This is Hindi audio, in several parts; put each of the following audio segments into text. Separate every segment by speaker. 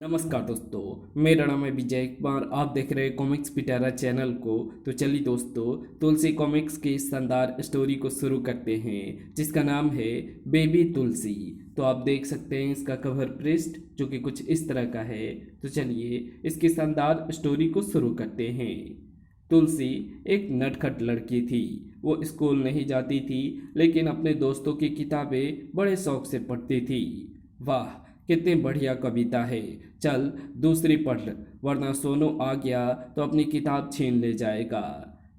Speaker 1: नमस्कार दोस्तों, मेरा नाम है विजय कुमार। आप देख रहे हैं कॉमिक्स पिटारा चैनल को। तो चलिए दोस्तों, तुलसी कॉमिक्स की इस शानदार स्टोरी को शुरू करते हैं, जिसका नाम है बेबी तुलसी। तो आप देख सकते हैं इसका कवर पृष्ठ, जो कि कुछ इस तरह का है। तो चलिए इसकी शानदार स्टोरी को शुरू करते हैं। तुलसी एक नटखट लड़की थी। वो स्कूल नहीं जाती थी, लेकिन अपने दोस्तों की किताबें बड़े शौक से पढ़ती थी। वाह, कितनी बढ़िया कविता है। चल दूसरी पढ़, वरना सोनू आ गया तो अपनी किताब छीन ले जाएगा।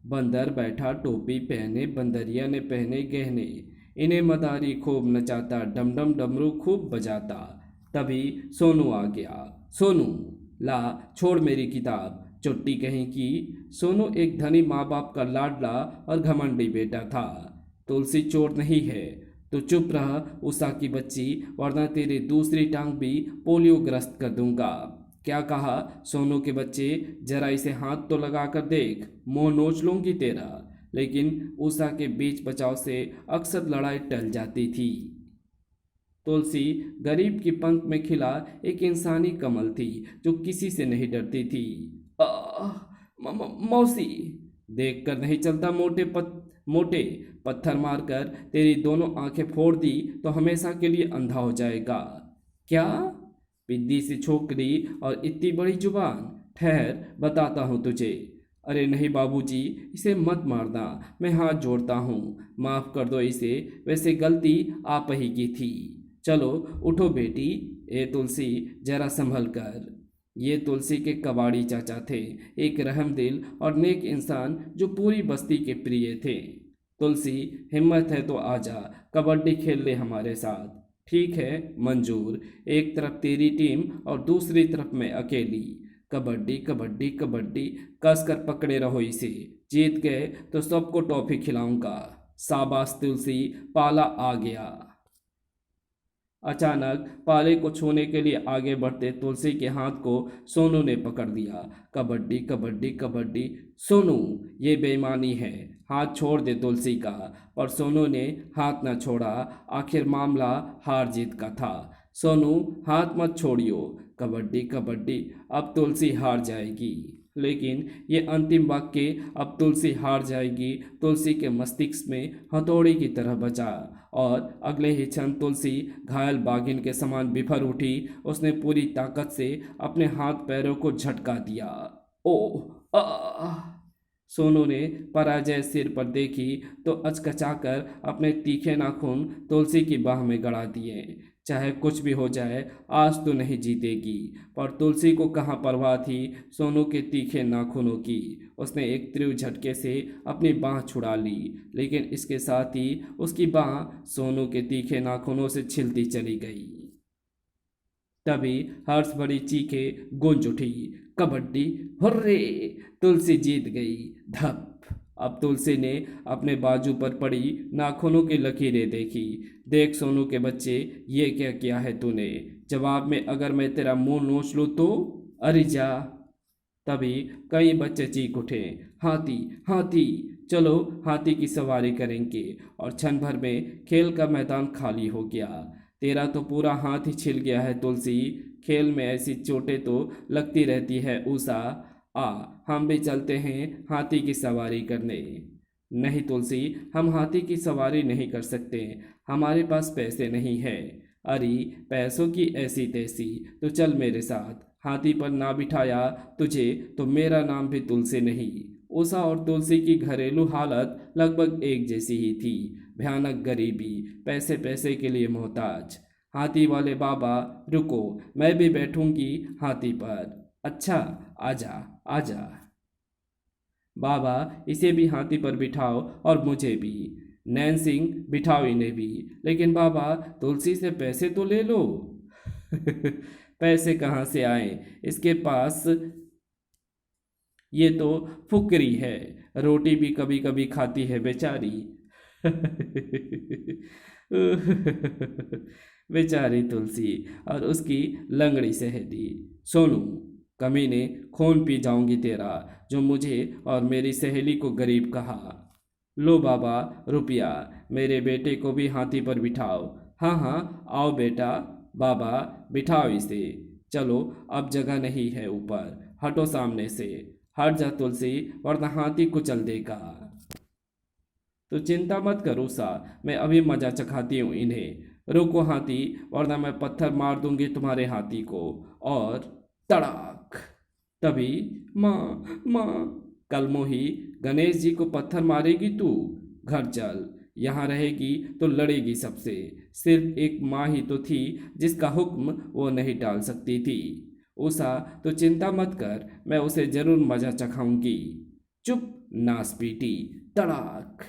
Speaker 1: बंदर बैठा टोपी पहने, बंदरिया ने पहने गहने, इन्हें मदारी खूब नचाता, डम डम डमरू खूब बजाता। तभी सोनू आ गया। सोनू, ला छोड़ मेरी किताब, चुट्टी कहीं की। सोनू एक धनी माँ बाप का लाडला और घमंडी बेटा था। तुलसी चोर नहीं है तो चुप रह उषा की बच्ची, वरना तेरी दूसरी टांग भी पोलियो ग्रस्त कर दूंगा। क्या कहा सोनू के बच्चे? जरा इसे हाथ तो लगा कर देख, मुंह नोच लूंगी तेरा। लेकिन उषा के बीच बचाव से अक्सर लड़ाई टल जाती थी। तुलसी गरीब की पंख में खिला एक इंसानी कमल थी, जो किसी से नहीं डरती थी। आह, मौसी, देख कर नहीं चलता? मोटे पत्थर मारकर तेरी दोनों आंखें फोड़ दी तो हमेशा के लिए अंधा हो जाएगा। क्या? पिद्दी सी छोकरी और इतनी बड़ी जुबान। ठहर, बताता हूँ तुझे। अरे नहीं बाबूजी, इसे मत मारना, मैं हाथ जोड़ता हूँ, माफ कर दो इसे, वैसे गलती आप ही की थी। चलो उठो बेटी। ए तुलसी, जरा संभल कर। ये तुलसी के कबाड़ी चाचा थे, एक रहमदिल और नेक इंसान जो पूरी बस्ती के प्रिय थे। तुलसी, हिम्मत है तो आजा, कबड्डी खेल ले हमारे साथ। ठीक है, मंजूर। एक तरफ तेरी टीम और दूसरी तरफ मैं अकेली। कबड्डी कबड्डी कबड्डी, कस कर पकड़े रहो इसे। जीत गए तो सबको टॉफी खिलाऊंगा। शाबाश तुलसी, पाला आ गया। अचानक पाले को छूने के लिए आगे बढ़ते तुलसी के हाथ को सोनू ने पकड़ लिया। कबड्डी कबड्डी कबड्डी। सोनू, ये बेईमानी है, हाथ छोड़ दे तुलसी का। पर सोनू ने हाथ न छोड़ा। आखिर मामला हार जीत का था। सोनू, हाथ मत छोड़ियो। कबड्डी कबड्डी। अब तुलसी हार जाएगी। लेकिन ये अंतिम वाक्य, अब तुलसी हार जाएगी, तुलसी के मस्तिष्क में हथौड़ी की तरह बचा। और अगले ही क्षण तुलसी घायल बाघिन के समान बिफर उठी। उसने पूरी ताकत से अपने हाथ पैरों को झटका दिया। ओ आ! सोनू ने पराजय सिर पर देखी तो अचकचाकर अपने तीखे नाखून तुलसी की बाह में गड़ा दिए। चाहे कुछ भी हो जाए, आज तो नहीं जीतेगी। पर तुलसी को कहाँ परवाह थी सोनू के तीखे नाखूनों की। उसने एक तीव्र झटके से अपनी बाँह छुड़ा ली, लेकिन इसके साथ ही उसकी बाँह सोनू के तीखे नाखूनों से छिलती चली गई। तभी हर्ष भरी चीखें गूंज उठी। कबड्डी, हुर्रे! तुलसी जीत गई। धप! अब तुलसी ने अपने बाजू पर पड़ी नाखूनों की लकीरें देखी। देख सोनू के बच्चे, ये क्या किया है तूने? जवाब में अगर मैं तेरा मुंह नोच लूँ तो? अरे जा! तभी कई बच्चे चीख उठे। हाथी, हाथी! चलो हाथी की सवारी करेंगे। और क्षण भर में खेल का मैदान खाली हो गया। तेरा तो पूरा हाथ ही छिल गया है तुलसी। खेल में ऐसी चोटें तो लगती रहती है उषा। आ, हम भी चलते हैं हाथी की सवारी करने। नहीं तुलसी, हम हाथी की सवारी नहीं कर सकते, हमारे पास पैसे नहीं है। अरे, पैसों की ऐसी तैसी, तो चल मेरे साथ। हाथी पर ना बिठाया तुझे तो मेरा नाम भी तुलसी नहीं। उषा और तुलसी की घरेलू हालत लगभग एक जैसी ही थी। भयानक गरीबी, पैसे पैसे के लिए मोहताज। हाथी वाले बाबा, रुको, मैं भी बैठूंगी हाथी पर। अच्छा, आजा आजा। बाबा, इसे भी हाथी पर बिठाओ और मुझे भी। नैन सिंह, बिठाओ इन्हें भी। लेकिन बाबा, तुलसी से पैसे तो ले लो। पैसे कहाँ से आए इसके पास? ये तो फुकरी है, रोटी भी कभी कभी खाती है बेचारी। बेचारी तुलसी और उसकी लंगड़ी सहेली। सोनू, कमीने, खून पी जाऊंगी तेरा, जो मुझे और मेरी सहेली को गरीब कहा। लो बाबा, रुपया, मेरे बेटे को भी हाथी पर बिठाओ। हाँ हाँ, आओ बेटा। बाबा, बिठाओ इसे। चलो अब जगह नहीं है ऊपर, हटो सामने से, हट जा तुलसी वरना हाथी कुचल देगा। तो चिंता मत करो सा, मैं अभी मजा चखाती हूँ इन्हें। रुको हाथी वरना मैं पत्थर मार दूंगी तुम्हारे हाथी को। और तड़ाक। तभी माँ माँ, कल मोही गणेश जी को पत्थर मारेगी तू? घर चल, यहाँ रहेगी तो लड़ेगी सबसे। सिर्फ एक माँ ही तो थी जिसका हुक्म वो नहीं टाल सकती थी। उषा तो चिंता मत कर, मैं उसे जरूर मजा चखाऊंगी। चुप नासपीटी। तड़ाक।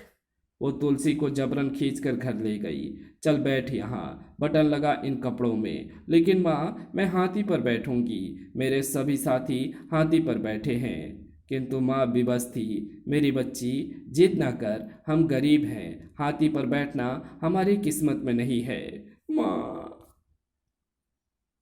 Speaker 1: वो तुलसी को जबरन खींचकर घर ले गई। चल बैठ यहाँ, बटन लगा इन कपड़ों में। लेकिन माँ मैं हाथी पर बैठूंगी, मेरे सभी साथी हाथी पर बैठे हैं। किंतु माँ विवश थी। मेरी बच्ची जिद ना कर, हम गरीब हैं, हाथी पर बैठना हमारी किस्मत में नहीं है। माँ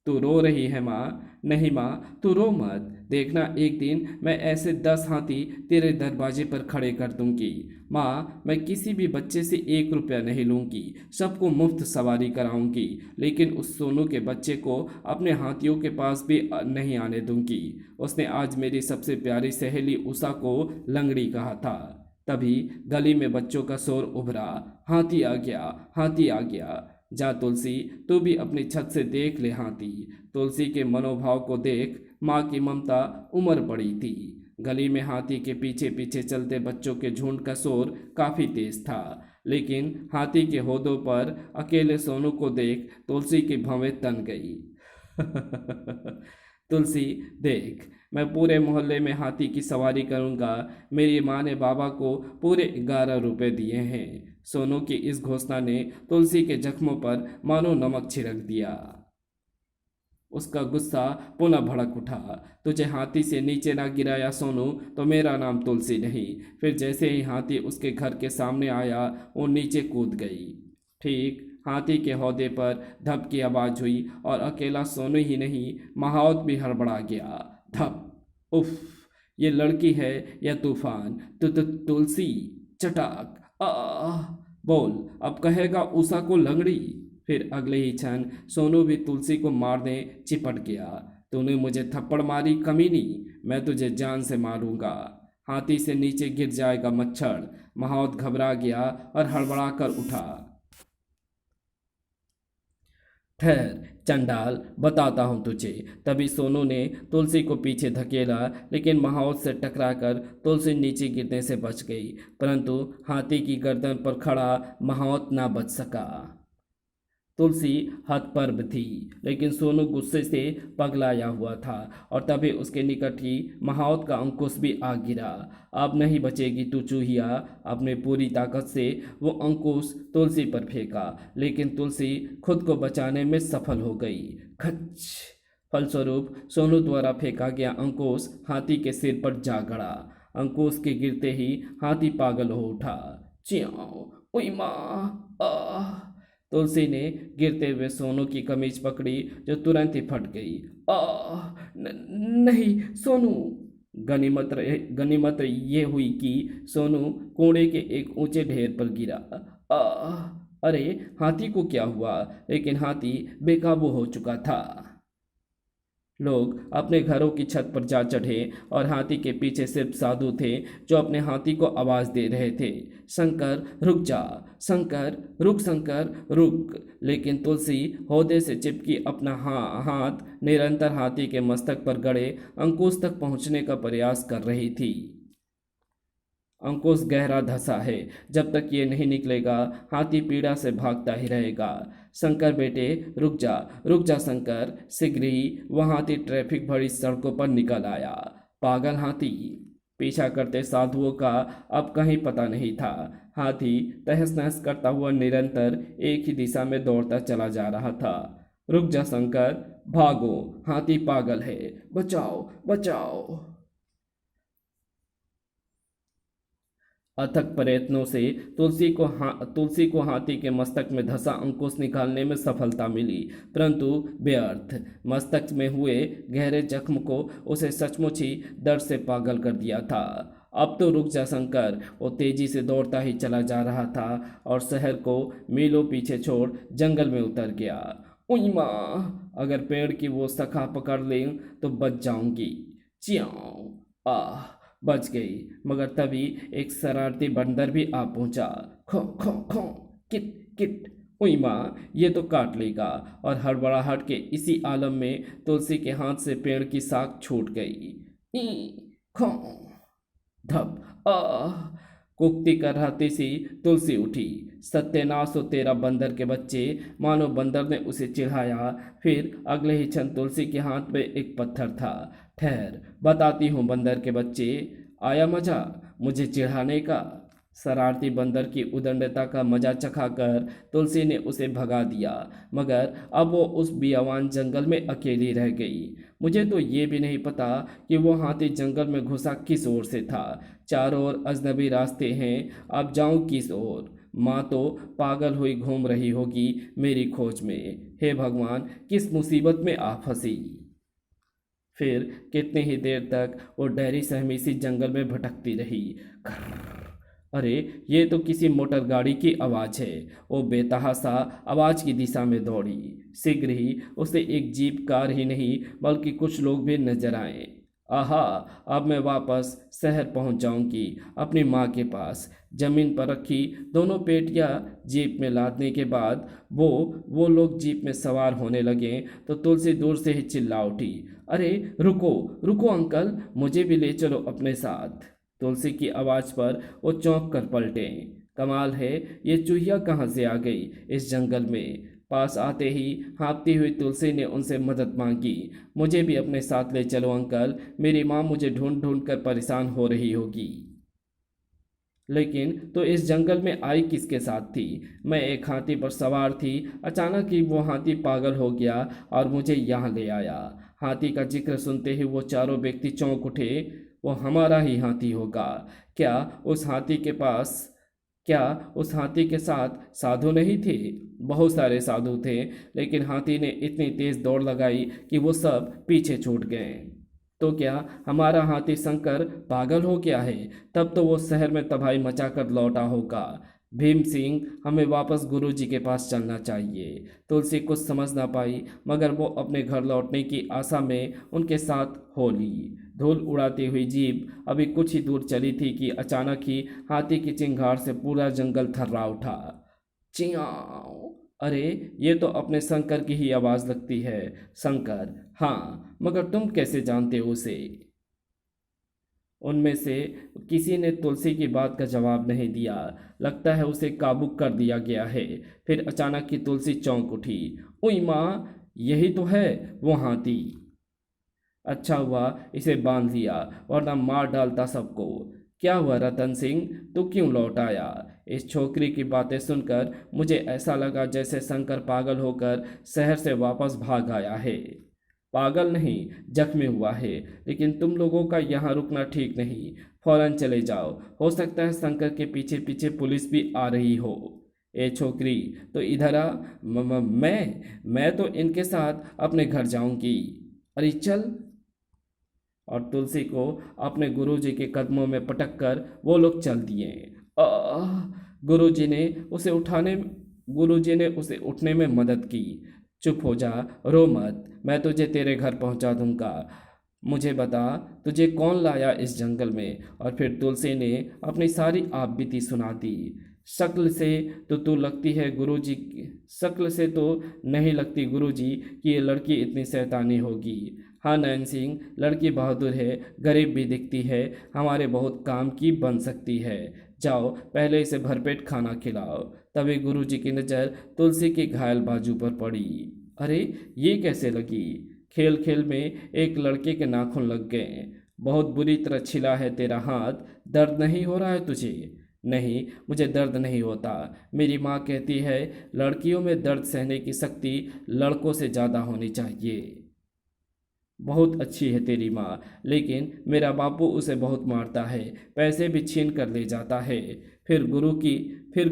Speaker 1: तू रो रही है माँ? नहीं माँ तू रो मत, देखना एक दिन मैं ऐसे 10 हाथी तेरे दरवाजे पर खड़े कर दूंगी। माँ मैं किसी भी बच्चे से 1 रुपया नहीं लूंगी, सबको मुफ्त सवारी कराऊंगी, लेकिन उस सोनू के बच्चे को अपने हाथियों के पास भी नहीं आने दूंगी। उसने आज मेरी सबसे प्यारी सहेली उषा को लंगड़ी कहा था। तभी गली में बच्चों का शोर उभरा। हाथी आ गया, हाथी आ गया। जा तुलसी, तू भी अपनी छत से देख ले हाथी। तुलसी के मनोभाव को देख माँ की ममता उमड़ पड़ी थी। गली में हाथी के पीछे पीछे चलते बच्चों के झुंड का शोर काफी तेज था, लेकिन हाथी के होदों पर अकेले सोनू को देख तुलसी की भवें तन गई। तुलसी देख, मैं पूरे मोहल्ले में हाथी की सवारी करूंगा। मेरी माँ ने बाबा को पूरे 11 रुपए दिए हैं। सोनू की इस घोषणा ने तुलसी के जख्मों पर मानो नमक छिड़क दिया। उसका गुस्सा पुनः भड़क उठा। तुझे हाथी से नीचे ना गिराया सोनू तो मेरा नाम तुलसी नहीं। फिर जैसे ही हाथी उसके घर के सामने आया वो नीचे कूद गई। ठीक हाथी के हौदे पर धप की आवाज हुई और अकेला सोनू ही नहीं, महावत भी हड़बड़ा गया। धप। उफ, ये लड़की है या तूफान? तुलसी। चटाक। आह। बोल, अब कहेगा उषा को लंगड़ी? फिर अगले ही क्षण सोनू भी तुलसी को मारने चिपट गया। तूने मुझे थप्पड़ मारी कमीनी, मैं तुझे जान से मारूंगा। हाथी से नीचे गिर जाएगा मच्छर। महावत घबरा गया और हड़बड़ा कर उठा। ठहर चंडाल, बताता हूँ तुझे। तभी सोनू ने तुलसी को पीछे धकेला, लेकिन महावत से टकराकर तुलसी नीचे गिरने से बच गई, परंतु हाथी की गर्दन पर खड़ा महावत ना बच सका। तुलसी हतप्रभ थी, लेकिन सोनू गुस्से से पगलाया हुआ था और तभी उसके निकट ही महावत का अंकुश भी आ गिरा। अब नहीं बचेगी तू चूहिया। अपने पूरी ताकत से वो अंकुश तुलसी पर फेंका, लेकिन तुलसी खुद को बचाने में सफल हो गई। खच। फलस्वरूप सोनू द्वारा फेंका गया अंकुश हाथी के सिर पर जा गड़ा। अंकुश के गिरते ही हाथी पागल हो उठा। च्याओ, उई माँ, आह। तुलसी ने गिरते हुए सोनू की कमीज पकड़ी, जो तुरंत ही फट गई। आह, नहीं सोनू। गनीमत ये हुई कि सोनू कोड़े के एक ऊंचे ढेर पर गिरा। आह, अरे हाथी को क्या हुआ? लेकिन हाथी बेकाबू हो चुका था। लोग अपने घरों की छत पर जा चढ़े और हाथी के पीछे सिर्फ साधु थे जो अपने हाथी को आवाज दे रहे थे, शंकर रुक जा, शंकर रुक, शंकर रुक। लेकिन तुलसी हौदे से चिपकी अपना हाथ निरंतर हाथी के मस्तक पर गड़े अंकुश तक पहुंचने का प्रयास कर रही थी। अंकुश गहरा धंसा है, जब तक ये नहीं निकलेगा हाथी पीड़ा से भागता ही रहेगा। शंकर बेटे रुक जा शंकर। शीघ्र ही वह हाथी ट्रैफिक भरी सड़कों पर निकल आया। पागल हाथी। पीछा करते साधुओं का अब कहीं पता नहीं था। हाथी तहस नहस करता हुआ निरंतर एक ही दिशा में दौड़ता चला जा रहा था। रुक जा शंकर, भागो, हाथी पागल है, बचाओ बचाओ। अथक प्रयत्नों से तुलसी को हाथी के मस्तक में धंसा अंकुश निकालने में सफलता मिली, परंतु व्यर्थ। मस्तक में हुए गहरे जख्म को उसे सचमुच ही दर्द से पागल कर दिया था। अब तो रुक जा शंकर। वो तेजी से दौड़ता ही चला जा रहा था और शहर को मीलों पीछे छोड़ जंगल में उतर गया। उई माँ, अगर पेड़ की वो शाखा पकड़ लें तो बच जाऊंगी। च्याऊ, आह, बच गई। मगर तभी एक शरारती बंदर भी आ पहुंचा। Kho kho kho, kit kit. उई माँ, ये तो काट लेगा। और हड़बड़ाहट के इसी आलम में तुलसी के हाथ से पेड़ की शाख छूट गई। ई खो, धप, आह, कुकती कराहती सी तुलसी उठी। सत्यानाश हो तेरा बंदर के बच्चे, मानो बंदर ने उसे चिढ़ाया। फिर अगले ही क्षण तुलसी के हाथ में एक पत्थर था। ठहर, बताती हूँ बंदर के बच्चे, आया मजा मुझे चिढ़ाने का। शरारती बंदर की उदंडता का मजा चखाकर तुलसी ने उसे भगा दिया। मगर अब वो उस बियावान जंगल में अकेली रह गई। मुझे तो ये भी नहीं पता कि वो हाथी जंगल में घुसा किस ओर से था। चारों ओर अजनबी रास्ते हैं, अब जाऊं किस ओर? माँ तो पागल हुई घूम रही होगी मेरी खोज में। हे भगवान, किस मुसीबत में आ फंसी। फिर कितनी ही देर तक वो डहरी सहमी सी जंगल में भटकती रही। खर्र, अरे ये तो किसी मोटर गाड़ी की आवाज़ है। वो बेतहासा आवाज़ की दिशा में दौड़ी। शीघ्र ही उसे एक जीप कार ही नहीं बल्कि कुछ लोग भी नजर आए। आहा, अब मैं वापस शहर पहुंच जाऊंगी, अपनी माँ के पास। जमीन पर रखी दोनों पेटियां जीप में लादने के बाद वो लोग जीप में सवार होने लगे तो तुलसी दूर से ही चिल्ला उठी। अरे रुको, रुको अंकल, मुझे भी ले चलो अपने साथ। तुलसी की आवाज़ पर वो चौंक कर पलटे। कमाल है, ये चूहिया कहाँ से आ गई इस जंगल में। पास आते ही हाँफती हुई तुलसी ने उनसे मदद मांगी। मुझे भी अपने साथ ले चलो अंकल, मेरी माँ मुझे ढूंढ ढूंढ कर परेशान हो रही होगी। लेकिन तो इस जंगल में आई किसके साथ थी? मैं एक हाथी पर सवार थी, अचानक ही वो हाथी पागल हो गया और मुझे यहाँ ले आया। हाथी का जिक्र सुनते ही वो चारों व्यक्ति चौंक उठे। वो हमारा ही हाथी होगा। क्या उस हाथी के पास क्या उस हाथी के साथ साधु नहीं थे? बहुत सारे साधु थे, लेकिन हाथी ने इतनी तेज दौड़ लगाई कि वो सब पीछे छूट गए। तो क्या हमारा हाथी शंकर पागल हो गया है? तब तो वो शहर में तबाही मचाकर लौटा होगा। भीम सिंह, हमें वापस गुरुजी के पास चलना चाहिए। तुलसी कुछ समझ ना पाई, मगर वो अपने घर लौटने की आशा में उनके साथ हो ली। धूल उड़ाती हुई जीप अभी कुछ ही दूर चली थी कि अचानक ही हाथी की चिंगार से पूरा जंगल थर्रा उठा। चिंगाओ, अरे ये तो अपने शंकर की ही आवाज़ लगती है। शंकर? हाँ, मगर तुम कैसे जानते हो उसे? उनमें से किसी ने तुलसी की बात का जवाब नहीं दिया। लगता है उसे काबू कर दिया गया है। फिर अचानक ही तुलसी चौंक उठी। उई माँ, यही तो है वो हाथी। अच्छा हुआ इसे बांध लिया, वरना मार डालता सबको। क्या हुआ रतन सिंह, तू क्यों लौट आया? इस छोकरी की बातें सुनकर मुझे ऐसा लगा जैसे शंकर पागल होकर शहर से वापस भाग आया है। पागल नहीं, जख्मी हुआ है। लेकिन तुम लोगों का यहाँ रुकना ठीक नहीं। फौरन चले जाओ, हो सकता है शंकर के पीछे पीछे पुलिस भी आ रही हो। ए छोकरी, तो इधर आ। मैं तो इनके साथ अपने घर जाऊंगी। अरे चल। और तुलसी को अपने गुरुजी के कदमों में पटक कर वो लोग चल दिए। आह! गुरुजी ने उसे उठाने गुरुजी ने उसे उठने में मदद की। चुप हो जा, रो मत, मैं तुझे तेरे घर पहुंचा दूंगा। मुझे बता, तुझे कौन लाया इस जंगल में? और फिर तुलसी ने अपनी सारी आपबीती सुना दी। शक्ल से तो तू लगती है गुरुजी शक्ल से तो नहीं लगती गुरुजी कि ये लड़की इतनी शैतानी होगी। हाँ नैन सिंह, लड़की बहादुर है, गरीब भी दिखती है, हमारे बहुत काम की बन सकती है। जाओ पहले इसे भरपेट खाना खिलाओ। तभी गुरुजी की नज़र तुलसी की घायल बाजू पर पड़ी। अरे ये कैसे लगी? खेल खेल में एक लड़के के नाखून लग गए। बहुत बुरी तरह छिला है तेरा हाथ। दर्द नहीं हो रहा है तुझे? नहीं, मुझे दर्द नहीं होता। मेरी माँ कहती है लड़कियों में दर्द सहने की शक्ति लड़कों से ज़्यादा होनी चाहिए। बहुत अच्छी है तेरी माँ, लेकिन मेरा बापू उसे बहुत मारता है, पैसे भी छीन कर ले जाता है। फिर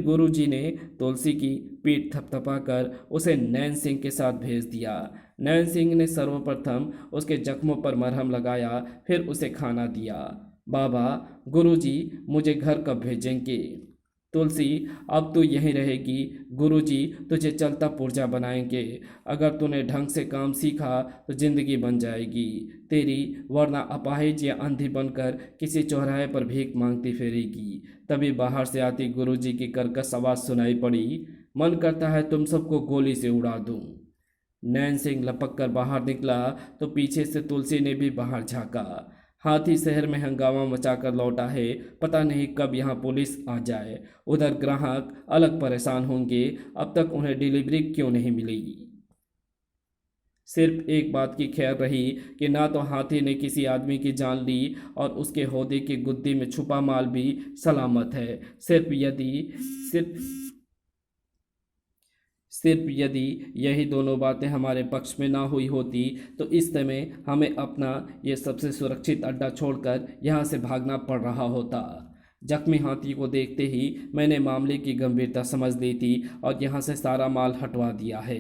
Speaker 1: गुरुजी ने तुलसी की पीठ थपथपाकर उसे नैन सिंह के साथ भेज दिया। नैन सिंह ने सर्वप्रथम उसके जख्मों पर मरहम लगाया, फिर उसे खाना दिया। बाबा, गुरुजी मुझे घर कब भेजेंगे? तुलसी, अब तू यहीं रहेगी। गुरुजी तुझे चलता पुर्जा बनाएंगे। अगर तूने ढंग से काम सीखा तो जिंदगी बन जाएगी तेरी, वरना अपाहिज या अंधी बनकर किसी चौराहे पर भीख मांगती फिरेगी। तभी बाहर से आती गुरुजी की कर्कश आवाज सुनाई पड़ी, मन करता है तुम सबको गोली से उड़ा दूं। नैन सिंह लपक कर बाहर निकला तो पीछे से तुलसी ने भी बाहर झांका। हाथी शहर में हंगामा मचाकर लौटा है, पता नहीं कब यहाँ पुलिस आ जाए। उधर ग्राहक अलग परेशान होंगे, अब तक उन्हें डिलीवरी क्यों नहीं मिली। सिर्फ एक बात की खैर रही कि ना तो हाथी ने किसी आदमी की जान ली और उसके हौदे की गुद्दी में छुपा माल भी सलामत है। सिर्फ सिर्फ यदि यही दोनों बातें हमारे पक्ष में ना हुई होती तो इस समय हमें अपना ये सबसे सुरक्षित अड्डा छोड़कर यहाँ से भागना पड़ रहा होता। जख्मी हाथी को देखते ही मैंने मामले की गंभीरता समझ ली थी और यहाँ से सारा माल हटवा दिया है।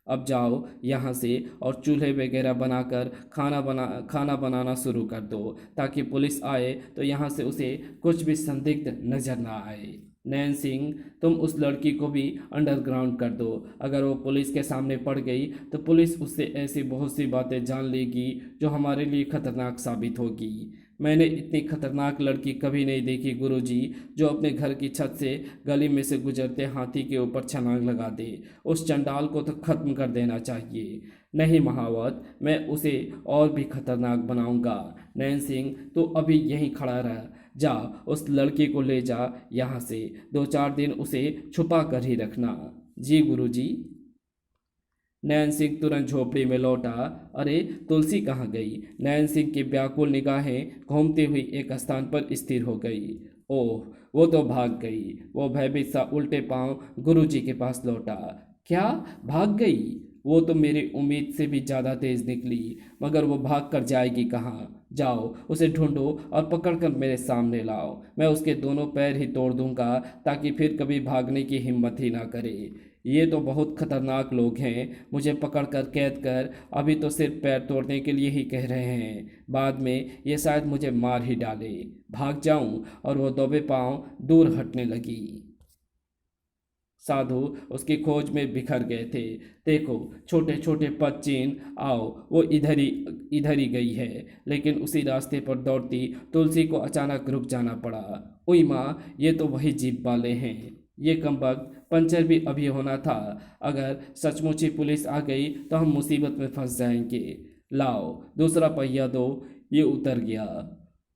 Speaker 1: अब जाओ यहाँ से और चूल्हे वगैरह बनाकर खाना बनाना शुरू कर दो, ताकि पुलिस आए तो यहाँ से उसे कुछ भी संदिग्ध नजर ना आए। नैन सिंह, तुम उस लड़की को भी अंडरग्राउंड कर दो। अगर वो पुलिस के सामने पड़ गई तो पुलिस उससे ऐसी बहुत सी बातें जान लेगी जो हमारे लिए खतरनाक साबित होगी। मैंने इतनी खतरनाक लड़की कभी नहीं देखी गुरुजी, जो अपने घर की छत से गली में से गुजरते हाथी के ऊपर छलांग लगा दे। उस चंडाल को तो खत्म कर देना चाहिए। नहीं महावत, मैं उसे और भी खतरनाक बनाऊंगा। नैन सिंह, तो अभी यहीं खड़ा रह। जा, उस लड़की को ले जा यहाँ से। 2-4 दिन उसे छुपा कर ही रखना। जी गुरुजी। नैन सिंह तुरंत झोपड़ी में लौटा। अरे, तुलसी कहाँ गई? नैन सिंह की व्याकुल निगाहें घूमती हुई एक स्थान पर स्थिर हो गई। ओह, वो तो भाग गई। वो भयभीत सा उल्टे पांव गुरुजी के पास लौटा। क्या? भाग गई? वो तो मेरी उम्मीद से भी ज्यादा तेज निकली, मगर वो भाग कर जाएगी कहाँ? जाओ, उसे ढूंढो और पकड़कर मेरे सामने लाओ। मैं उसके दोनों पैर ही तोड़ दूंगा, ताकि फिर कभी भागने की हिम्मत ही ना करे। ये तो बहुत खतरनाक लोग हैं, मुझे पकड़कर कैद कर अभी तो सिर्फ पैर तोड़ने के लिए ही कह रहे हैं, बाद में ये शायद मुझे मार ही डाले। भाग जाऊं? और वो दबे पांव दूर हटने लगी। साधु उसकी खोज में बिखर गए थे। देखो, छोटे छोटे पद चिन्ह, आओ, वो इधर ही गई है। लेकिन उसी रास्ते पर दौड़ती तुलसी को अचानक रुक जाना पड़ा। उई माँ, ये तो वही जीप वाले हैं। ये कमबख्त, पंचर भी अभी होना था। अगर सचमुच ही पुलिस आ गई तो हम मुसीबत में फंस जाएंगे। लाओ, दूसरा पहिया दो। ये उतर गया।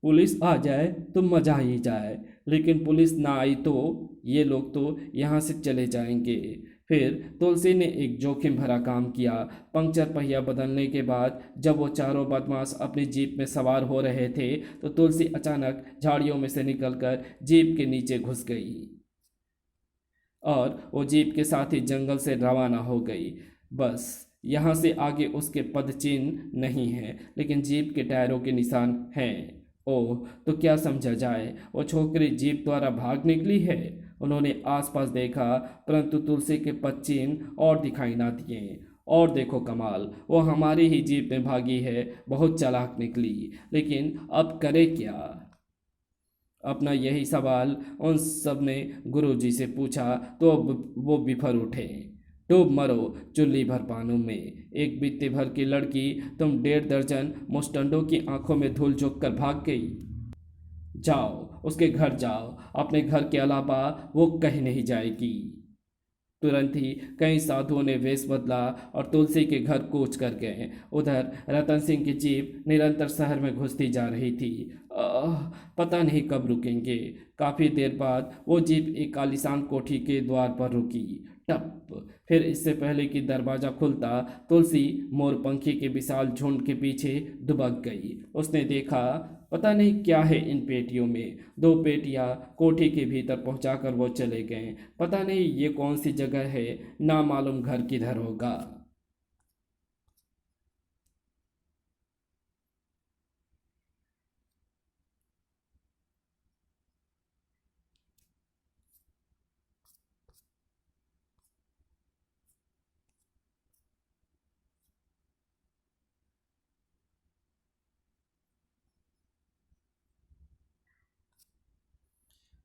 Speaker 1: पुलिस आ जाए तो मजा ही जाए, लेकिन पुलिस ना आई तो ये लोग तो यहाँ से चले जाएंगे। फिर तुलसी ने एक जोखिम भरा काम किया। पंक्चर पहिया बदलने के बाद जब वो चारों बदमाश अपनी जीप में सवार हो रहे थे तो तुलसी अचानक झाड़ियों में से निकलकर जीप के नीचे घुस गई और वो जीप के साथ ही जंगल से रवाना हो गई। बस यहाँ से आगे उसके पदचिन्ह नहीं है, लेकिन जीप के टायरों के निशान हैं। ओह, तो क्या समझा जाए? वो छोकरी जीप द्वारा भाग निकली है। उन्होंने आसपास देखा, परंतु तुलसी के पदचिन्ह और दिखाई ना दिए। और देखो कमाल, वो हमारी ही जीप में भागी है। बहुत चालाक निकली, लेकिन अब करे क्या? अपना यही सवाल उन सब ने गुरुजी से पूछा तो अब वो बिफर उठे। डूब मरो चुल्ली भर पानों में। एक बित्ते भर की लड़की तुम 1.5 दर्जन मुस्टंडों की आंखों में धूल झोंक कर भाग गई। जाओ, उसके घर जाओ। अपने घर के अलावा वो कहीं नहीं जाएगी। तुरंत ही कई साधुओं ने वेश बदला और तुलसी के घर कूच कर गए। उधर रतन सिंह की जीप निरंतर शहर में घुसती जा रही थी। आह, पता नहीं कब रुकेंगे। काफी देर बाद वो जीप एक आलीशान कोठी के द्वार पर रुकी। टप। फिर इससे पहले कि दरवाजा खुलता, तुलसी मोरपंखी के विशाल झुंड के पीछे दुबक गई। उसने देखा, पता नहीं क्या है इन पेटियों में। 2 पेटियां कोठी के भीतर पहुंचाकर वो चले गए। पता नहीं ये कौन सी जगह है, ना मालूम घर किधर होगा।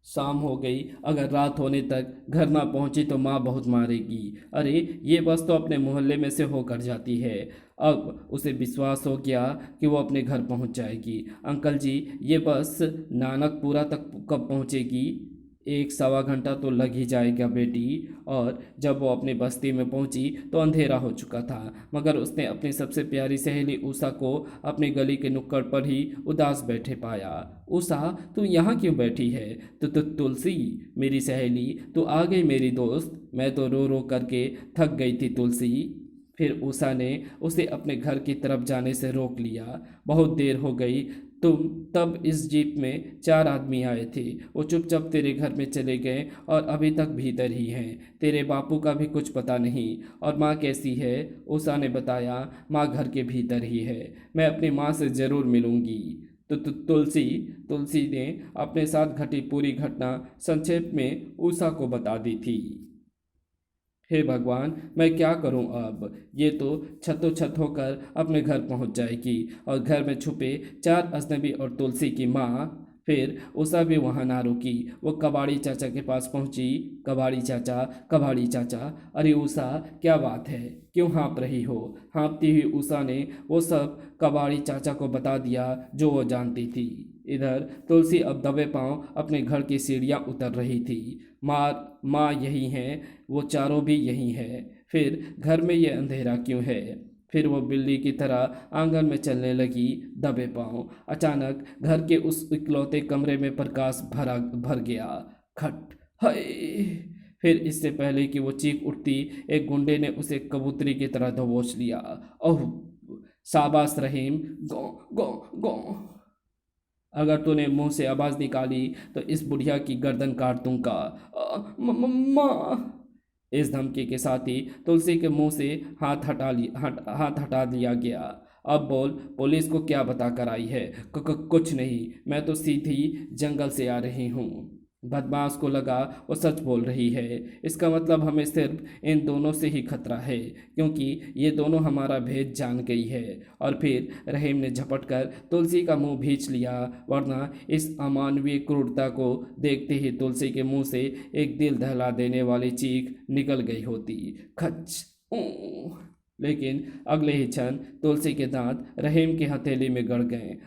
Speaker 1: शाम हो गई, अगर रात होने तक घर ना पहुंची तो माँ बहुत मारेगी। अरे ये बस तो अपने मोहल्ले में से होकर जाती है। अब उसे विश्वास हो गया कि वो अपने घर पहुंच जाएगी। अंकल जी, ये बस नानकपुरा तक कब पहुंचेगी? एक सवा घंटा तो लग ही जाएगा बेटी। और जब वो अपनी बस्ती में पहुंची तो अंधेरा हो चुका था, मगर उसने अपनी सबसे प्यारी सहेली उषा को अपनी गली के नुक्कड़ पर ही उदास बैठे पाया। उषा, तू यहाँ क्यों बैठी है? तो तुलसी, मेरी सहेली, तू आ गई मेरी दोस्त। मैं तो रो रो करके थक गई थी तुलसी। फिर उषा ने उसे अपने घर की तरफ जाने से रोक लिया। बहुत देर हो गई, तुम तब इस जीप में 4 आदमी आए थे। वो चुपचाप तेरे घर में चले गए और अभी तक भीतर ही हैं। तेरे बापू का भी कुछ पता नहीं। और माँ कैसी है? उषा ने बताया, माँ घर के भीतर ही है। मैं अपनी माँ से ज़रूर मिलूंगी। तो तुलसी तुलसी ने अपने साथ घटी पूरी घटना संक्षेप में उषा को बता दी थी। हे भगवान, मैं क्या करूं अब? ये तो छतों छत होकर अपने घर पहुंच जाएगी और घर में छुपे 4 अजनबी और तुलसी की माँ। फिर उषा भी वहां ना रुकी, वो कबाड़ी चाचा के पास पहुंची। कबाड़ी चाचा, कबाड़ी चाचा। अरे उषा, क्या बात है? क्यों हाँप रही हो? हाँपती हुई उषा ने वो सब कबाड़ी चाचा को बता दिया जो वो जानती थी। इधर तुलसी अब दबे पांव अपने घर की सीढ़ियां उतर रही थी। माँ यही हैं, वो चारों भी यही हैं। फिर घर में ये अंधेरा क्यों है? फिर वो बिल्ली की तरह आंगन में चलने लगी दबे पांव। अचानक घर के उस इकलौते कमरे में प्रकाश भर गया। खट, हाय! फिर इससे पहले कि वो चीख उठती, एक गुंडे ने उसे कबूतरी की तरह दबोच लिया। ओह, शाबाश रहीम, गौ गौ गौ। अगर तूने मुंह से आवाज निकाली तो इस बुढ़िया की गर्दन काट दूंगा। माँ! इस धमकी के साथ ही तुलसी के मुंह से हाथ हटा दिया गया। अब बोल, पुलिस को क्या बता कर आई है? कुछ नहीं, मैं तो सीधी जंगल से आ रही हूँ। बदमाश को लगा वो सच बोल रही है। इसका मतलब हमें सिर्फ इन दोनों से ही खतरा है, क्योंकि ये दोनों हमारा भेद जान गई है। और फिर रहीम ने झपट कर तुलसी का मुंह भींच लिया, वरना इस अमानवीय क्रूरता को देखते ही तुलसी के मुंह से एक दिल दहला देने वाली चीख निकल गई होती। खच! ऊ! लेकिन अगले ही क्षण तुलसी के दांत रहीम की हथेली में गड़ गए।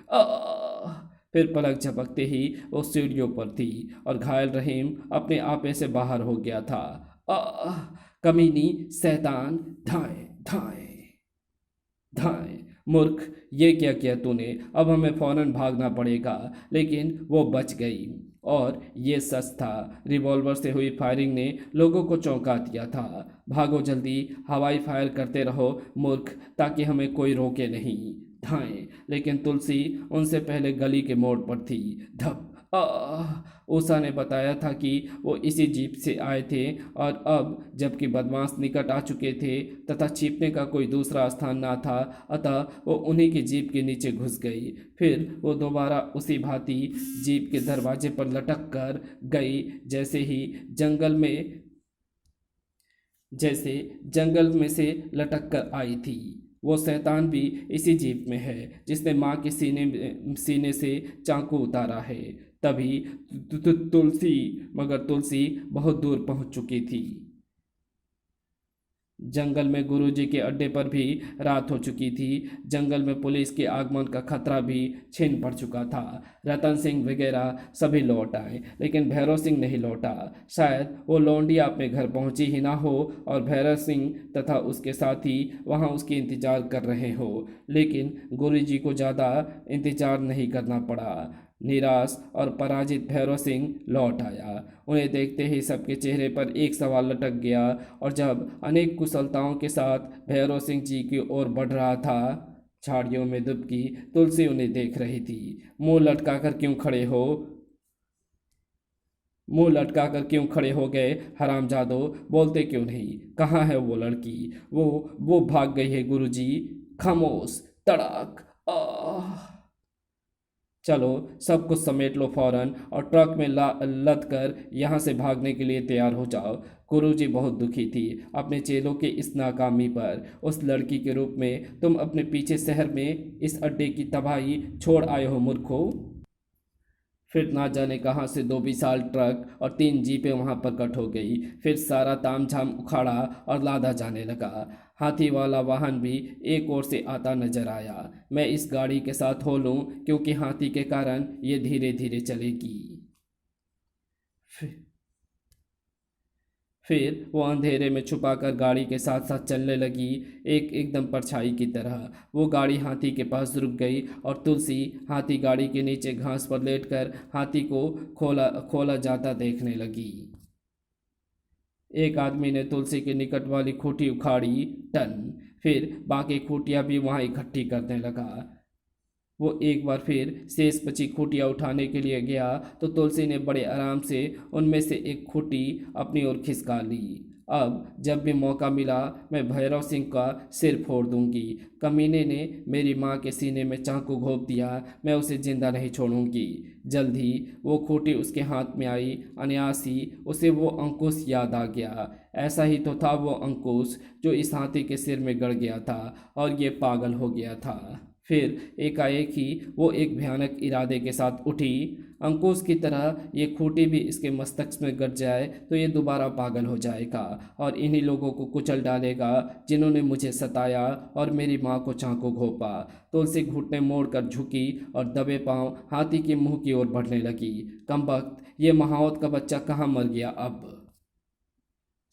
Speaker 1: फिर पलक झपकते ही वो सीढ़ियों पर थी और घायल रहीम अपने आपे से बाहर हो गया था। कमीनी, शैतान! धाए धाए धाए! मूर्ख, ये क्या किया तूने? अब हमें फौरन भागना पड़ेगा। लेकिन वो बच गई। और ये सच था, रिवॉल्वर से हुई फायरिंग ने लोगों को चौंका दिया था। भागो जल्दी, हवाई फायर करते रहो मूर्ख, ताकि हमें कोई रोके नहीं। धाएं! लेकिन तुलसी उनसे पहले गली के मोड़ पर थी। धप! उषा ने बताया था कि वो इसी जीप से आए थे और अब जबकि बदमाश निकट आ चुके थे तथा छिपने का कोई दूसरा स्थान ना था, अतः वो उन्हीं की जीप के नीचे घुस गई। फिर वो दोबारा उसी भांति जीप के दरवाजे पर लटक कर गई, जैसे जंगल में से लटक कर आई थी। वो शैतान भी इसी जीप में है जिसने माँ के सीने से चाकू उतारा है। तभी तुलसी, मगर तुलसी बहुत दूर पहुंच चुकी थी। जंगल में गुरुजी के अड्डे पर भी रात हो चुकी थी। जंगल में पुलिस के आगमन का खतरा भी छिन पड़ चुका था। रतन सिंह वगैरह सभी लौट आए, लेकिन भैरव सिंह नहीं लौटा। शायद वो लौंडिया अपने घर पहुंची ही ना हो और भैरव सिंह तथा उसके साथी वहां उसकी इंतजार कर रहे हो। लेकिन गुरुजी को ज़्यादा इंतजार नहीं करना पड़ा। निराश और पराजित भैरव सिंह लौट आया। उन्हें देखते ही सबके चेहरे पर एक सवाल लटक गया, और जब अनेक कुशलताओं के साथ भैरव सिंह जी की ओर बढ़ रहा था, झाड़ियों में दुबकी तुलसी उन्हें देख रही थी। मुंह लटकाकर क्यों खड़े हो? मुंह लटकाकर क्यों खड़े हो गए हरामजादो? बोलते क्यों नहीं? कहाँ है वो लड़की? वो भाग गई है गुरुजी। खामोश! तड़ाक! आह! चलो, सब कुछ समेट लो फौरन और ट्रक में लद कर यहाँ से भागने के लिए तैयार हो जाओ। गुरुजी बहुत दुखी थी अपने चेलों की इस नाकामी पर। उस लड़की के रूप में तुम अपने पीछे शहर में इस अड्डे की तबाही छोड़ आए हो मूर्खों। फिर ना जाने कहाँ से 2 विशाल ट्रक और 3 जीपें वहां प्रकट हो गई। फिर सारा तामझाम उखाड़ा और लादा जाने लगा। हाथी वाला वाहन भी एक ओर से आता नजर आया। मैं इस गाड़ी के साथ हो लूं क्योंकि हाथी के कारण ये धीरे धीरे चलेगी। फिर वो अंधेरे में छुपाकर गाड़ी के साथ साथ चलने लगी, एकदम परछाई की तरह। वो गाड़ी हाथी के पास रुक गई और तुलसी हाथी गाड़ी के नीचे घास पर लेटकर हाथी को खोला खोला जाता देखने लगी। एक आदमी ने तुलसी के निकट वाली खूंटी उखाड़ी, टन। फिर बाकी खूंटियां भी वहां इकट्ठी करने लगा। वो एक बार फिर शेष बची खूंटियां उठाने के लिए गया तो तुलसी ने बड़े आराम से उनमें से एक खूंटी अपनी ओर खिसका ली। अब जब भी मौका मिला मैं भैरव सिंह का सिर फोड़ दूंगी। कमीने ने मेरी माँ के सीने में चाकू घोंप दिया, मैं उसे जिंदा नहीं छोड़ूंगी। जल्द ही वो खूंटी उसके हाथ में आई। अनायास ही उसे वो अंकुश याद आ गया। ऐसा ही तो था वो अंकुश जो इस हाथी के सिर में गड़ गया था और ये पागल हो गया था। फिर एकाएक ही वो एक भयानक इरादे के साथ उठी। अंकुश की तरह ये खूंटी भी इसके मस्तक में गड़ जाए तो ये दोबारा पागल हो जाएगा और इन्हीं लोगों को कुचल डालेगा जिन्होंने मुझे सताया और मेरी माँ को चाकू घोंपा। तुलसी घुटने मोड़कर झुकी और दबे पांव हाथी के मुंह की ओर बढ़ने लगी। कमबख्त, ये महावत का बच्चा कहाँ मर गया अब।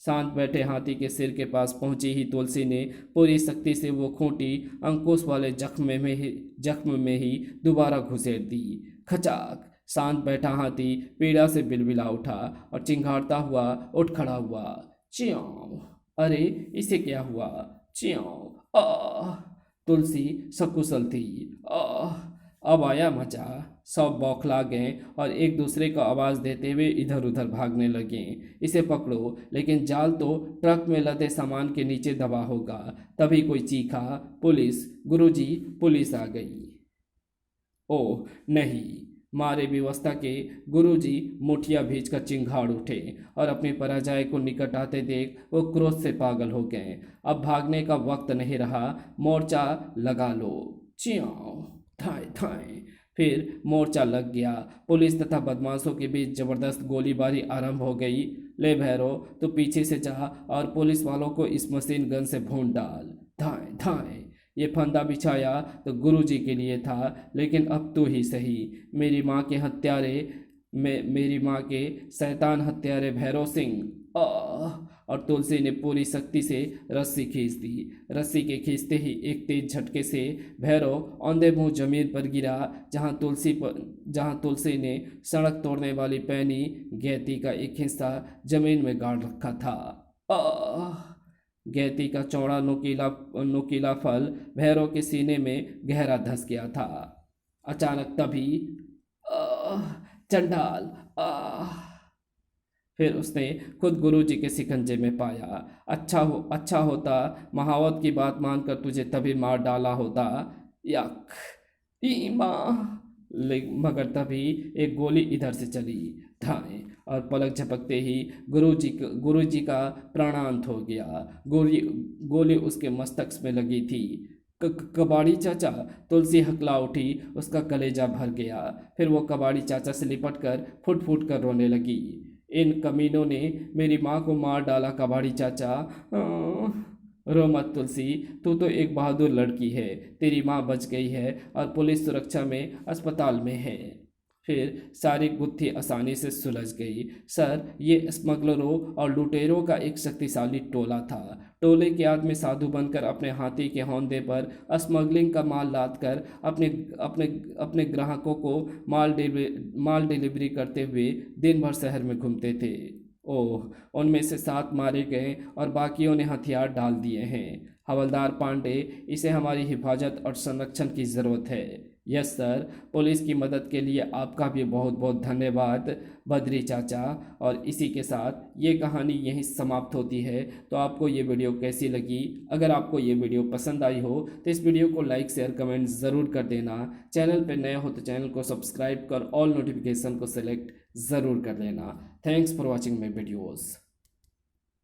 Speaker 1: शांत बैठे हाथी के सिर के पास पहुंची ही तुलसी ने पूरी शक्ति से वो खूंटी अंकुश वाले जख्म में ही दोबारा घुसेड़ दी। खचाक। शांत बैठा हाथी पीड़ा से बिलबिला उठा और चिंघाड़ता हुआ उठ खड़ा हुआ। च्यों। अरे, इसे क्या हुआ। च्यों। तुलसी सकुशल थी। आह। अब आया मजा। सब बौखला गए और एक दूसरे को आवाज़ देते हुए इधर उधर भागने लगे। इसे पकड़ो, लेकिन जाल तो ट्रक में लदे सामान के नीचे दबा होगा। तभी कोई चीखा, पुलिस, गुरुजी, पुलिस आ गई। ओह नहीं। मारे व्यवस्था के गुरुजी मुठिया भींचकर चिंघाड़ उठे और अपने पराजय को निकट आते देख वो क्रोध से पागल हो गए। अब भागने का वक्त नहीं रहा, मोर्चा लगा लो। च्यों। थाए थाए। फिर मोर्चा लग गया। पुलिस तथा बदमाशों के बीच जबरदस्त गोलीबारी आरंभ हो गई। ले भैरो, तो पीछे से जा और पुलिस वालों को इस मशीन गन से भून डाल। धाए धाए। ये फंदा बिछाया तो गुरुजी के लिए था, लेकिन अब तू ही सही। मेरी माँ के हत्यारे मेरी माँ के शैतान हत्यारे भैरव सिंह। और तुलसी ने पूरी शक्ति से रस्सी खींच दी। रस्सी के खींचते ही एक तेज झटके से भैरव औंधे मुंह जमीन पर गिरा, जहां तुलसी ने सड़क तोड़ने वाली पैनी गैती का एक हिस्सा जमीन में गाड़ रखा था। गैती का चौड़ा नुकीला फल भैरव के सीने में गहरा धंस गया था। अचानक तभी चंडाल। फिर उसने खुद गुरुजी के शिकंजे में पाया। अच्छा होता महावत की बात मानकर तुझे तभी मार डाला होता। यक। ईमा। मगर तभी एक गोली इधर से चली, धाए, और पलक झपकते ही गुरुजी का प्राणांत हो गया। गोली उसके मस्तक में लगी थी। कबाड़ी चाचा। तुलसी हकला उठी, उसका कलेजा भर गया। फिर वो कबाड़ी चाचा से लिपट कर फुट फुट कर रोने लगी। इन कमीनों ने मेरी माँ को मार डाला कबाड़ी चाचा। रो मत तुलसी, तू तो एक बहादुर लड़की है। तेरी माँ बच गई है और पुलिस सुरक्षा में अस्पताल में है। फिर सारी गुत्थी आसानी से सुलझ गई। सर, ये स्मगलरों और लुटेरों का एक शक्तिशाली टोला था। टोले के आदमी साधु बनकर अपने हाथी के हौंदे पर स्मगलिंग का माल लाद कर अपने ग्राहकों को माल डिलीवरी करते हुए दिन भर शहर में घूमते थे। ओह, उनमें से 7 मारे गए और बाकियों ने हथियार डाल दिए हैं। हवलदार पांडे, इसे हमारी हिफाजत और संरक्षण की ज़रूरत है। Yes sir. पुलिस की मदद के लिए आपका भी बहुत बहुत धन्यवाद बद्री चाचा। और इसी के साथ ये कहानी यहीं समाप्त होती है। तो आपको ये वीडियो कैसी लगी? अगर आपको ये वीडियो पसंद आई हो तो इस वीडियो को लाइक शेयर कमेंट ज़रूर कर देना। चैनल पर नए हो तो चैनल को सब्सक्राइब कर ऑल नोटिफिकेशन को सिलेक्ट ज़रूर कर लेना। Thanks for watching my videos.